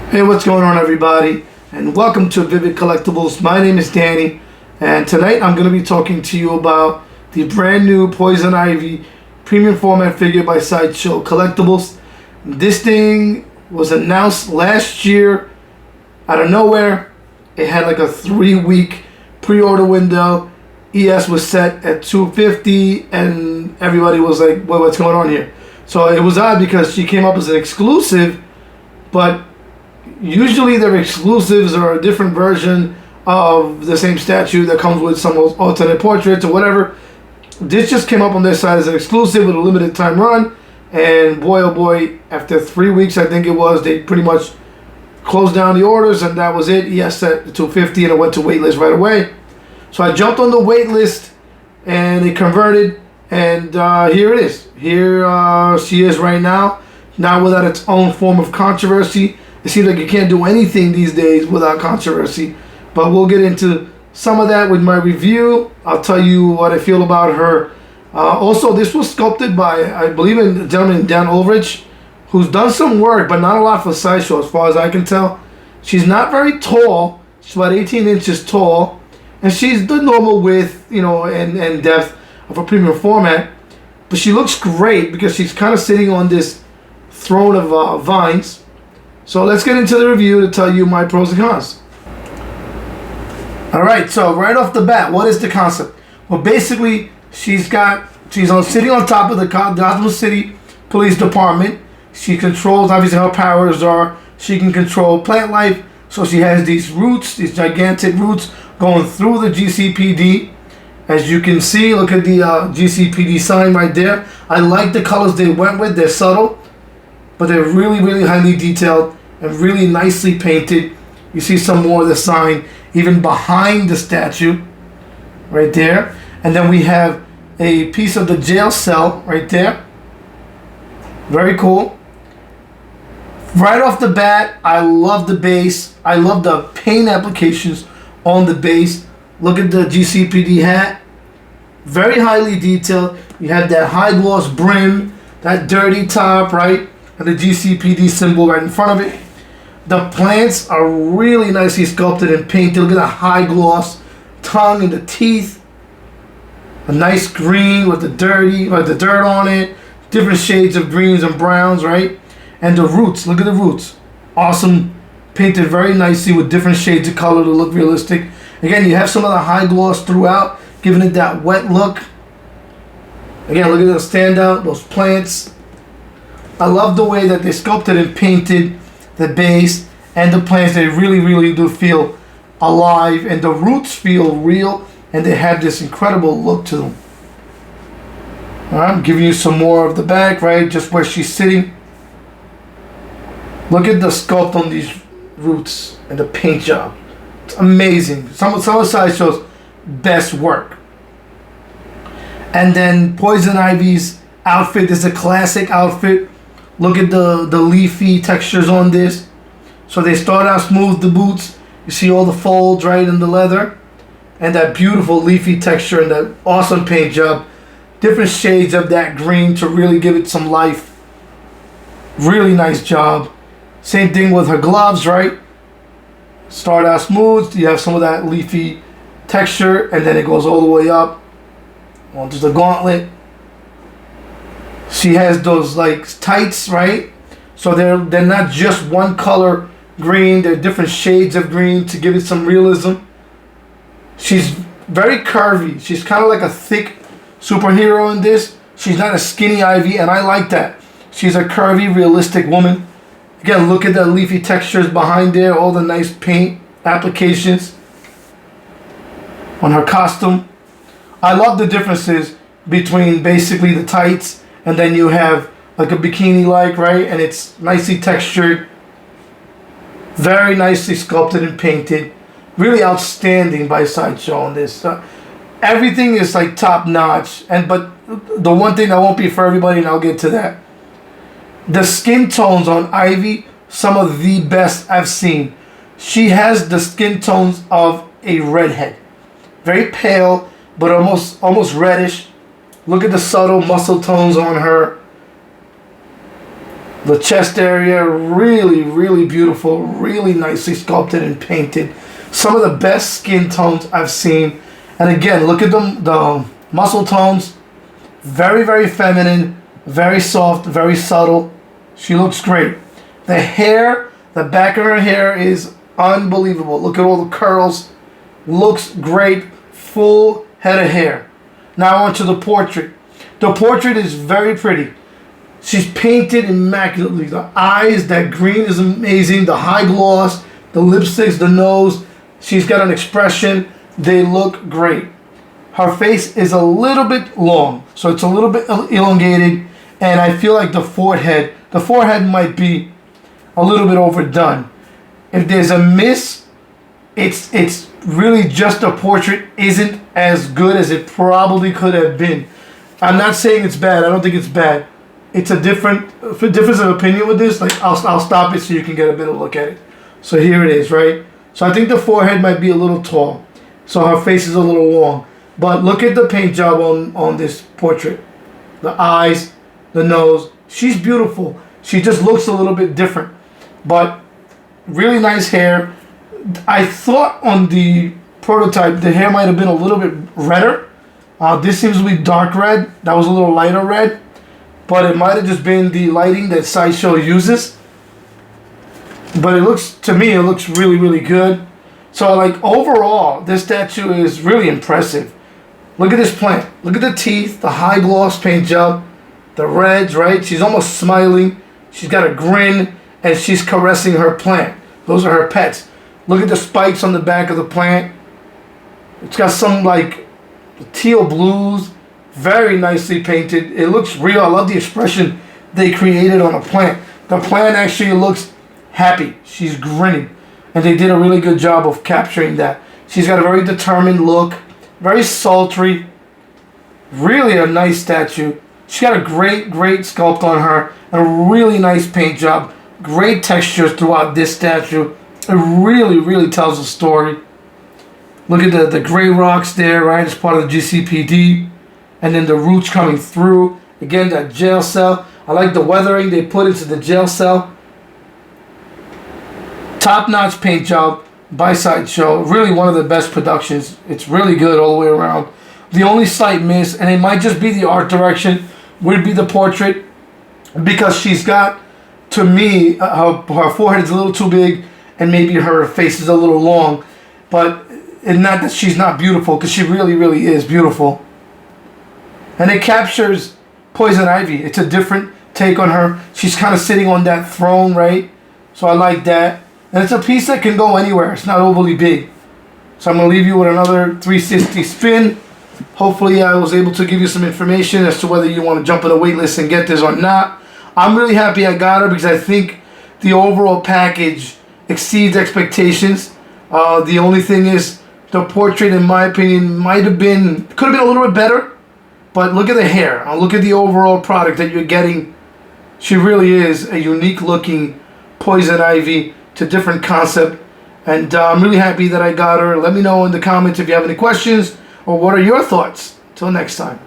Hey, what's going on, everybody? And welcome to Vivid Collectibles. My name is Danny, and tonight I'm going to be talking to you about the brand new Poison Ivy premium format figure by Sideshow Collectibles. This thing was announced last year out of nowhere. It had like a 3-week pre-order window. ES was set at $250, and everybody was like, well, what's going on here? So it was odd because she came up as an exclusive, but usually their exclusives are a different version of the same statue that comes with some alternate portraits or whatever. This just came up on their side as an exclusive with a limited time run, and boy oh boy, after 3 weeks I think it was, they pretty much closed down the orders, and that was it. ES set $250 and it went to waitlist right away. So I jumped on the waitlist and it converted, and here it is. Here she is right now, not without its own form of controversy. It seems like you can't do anything these days without controversy, but we'll get into some of that with my review. I'll tell you what I feel about her. Also, this was sculpted by, I believe, a gentleman, Dan Ulrich, who's done some work, but not a lot for Sideshow as far as I can tell. She's not very tall. She's about 18 inches tall, and she's the normal width, and depth of a premium format. But she looks great because she's kind of sitting on this throne of vines. So let's get into the review to tell you my pros and cons. Alright, so right off the bat, what is the concept? Well, basically, she's sitting on top of the Gotham City Police Department. She controls, obviously her powers are, she can control plant life. So she has these roots, these gigantic roots going through the GCPD. As you can see, look at the GCPD sign right there. I like the colors they went with, they're subtle, but they're really, really highly detailed and really nicely painted. You see some more of the sign even behind the statue right there. And then we have a piece of the jail cell right there. Very cool. Right off the bat, I love the base. I love the paint applications on the base. Look at the GCPD hat. Very highly detailed. You have that high gloss brim, that dirty top, right? And the GCPD symbol right in front of it. The plants are really nicely sculpted and painted. Look at the high gloss tongue and the teeth. A nice green with the dirt on it. Different shades of greens and browns, right? And the roots, look at the roots. Awesome, painted very nicely with different shades of color to look realistic. Again, you have some of the high gloss throughout, giving it that wet look. Again, look at the standout, those plants. I love the way that they sculpted and painted the base and the plants. They really, really do feel alive, and the roots feel real, and they have this incredible look to them. Alright, I'm giving you some more of the back, right? Just where she's sitting. Look at the sculpt on these roots and the paint job. It's amazing. Some of Sideshow's best work. And then Poison Ivy's outfit is a classic outfit. Look at the leafy textures on this. So they start out smooth, the boots. You see all the folds right in the leather. And that beautiful leafy texture and that awesome paint job. Different shades of that green to really give it some life. Really nice job. Same thing with her gloves, right? Start out smooth. You have some of that leafy texture, and then it goes all the way up onto the gauntlet. She has those like tights, right? So they're not just one color green. They're different shades of green to give it some realism. She's very curvy. She's kind of like a thick superhero in this. She's not a skinny Ivy, and I like that. She's a curvy, realistic woman. Again, look at the leafy textures behind there. All the nice paint applications on her costume. I love the differences between basically the tights, and then you have like a bikini-like, right? And it's nicely textured. Very nicely sculpted and painted. Really outstanding by Sideshow on this. Everything is like top-notch. But the one thing that won't be for everybody, and I'll get to that. The skin tones on Ivy, some of the best I've seen. She has the skin tones of a redhead. Very pale, but almost reddish. Look at the subtle muscle tones on her. The chest area, really, really beautiful, really nicely sculpted and painted. Some of the best skin tones I've seen. And again, look at the muscle tones. Very, very feminine, very soft, very subtle. She looks great. The hair, the back of her hair is unbelievable. Look at all the curls. Looks great. Full head of hair. Now on to the portrait. The portrait is very pretty. She's painted immaculately. The eyes, that green is amazing. The high gloss, the lipsticks, the nose. She's got an expression. They look great. Her face is a little bit long, so it's a little bit elongated. And I feel like the forehead might be a little bit overdone. If there's a miss, it's really just a portrait isn't as good as it probably could have been. I'm not saying it's bad. I don't think it's bad. It's a difference of opinion with this. Like I'll stop it so you can get a better look at it. So here it is, right? So I think the forehead might be a little tall. So her face is a little long. But look at the paint job on this portrait. The eyes, the nose. She's beautiful. She just looks a little bit different. But really nice hair. I thought on the prototype the hair might have been a little bit redder. This seems to be dark red. That was a little lighter red. But it might have just been the lighting that Sideshow uses. But to me, it looks really, really good. So like overall, this statue is really impressive. Look at this plant. Look at the teeth, the high gloss paint job, the reds, right? She's almost smiling. She's got a grin and she's caressing her plant. Those are her pets. Look at the spikes on the back of the plant. It's got some like teal blues. Very nicely painted. It looks real. I love the expression they created on a plant. The plant actually looks happy. She's grinning. And they did a really good job of capturing that. She's got a very determined look. Very sultry. Really a nice statue. She's got a great, great sculpt on her. And a really nice paint job. Great textures throughout this statue. It really, really tells a story. Look at the gray rocks there, right? It's part of the GCPD. And then the roots coming through. Again, that jail cell. I like the weathering they put into the jail cell. Top-notch paint job by Sideshow. Really one of the best productions. It's really good all the way around. The only slight miss, and it might just be the art direction, would be the portrait. Because she's got, to me, her forehead is a little too big. And maybe her face is a little long. But it's not that she's not beautiful, because she really, really is beautiful. And it captures Poison Ivy. It's a different take on her. She's kind of sitting on that throne, right? So I like that. And it's a piece that can go anywhere. It's not overly big. So I'm going to leave you with another 360 spin. Hopefully I was able to give you some information as to whether you want to jump on the wait list and get this or not. I'm really happy I got her because I think the overall package exceeds expectations. The only thing is the portrait, in my opinion, could have been a little bit better. But look at the hair. Look at the overall product that you're getting. She really is a unique looking Poison Ivy. It's a different concept. And I'm really happy that I got her. Let me know in the comments if you have any questions or what are your thoughts. Till next time.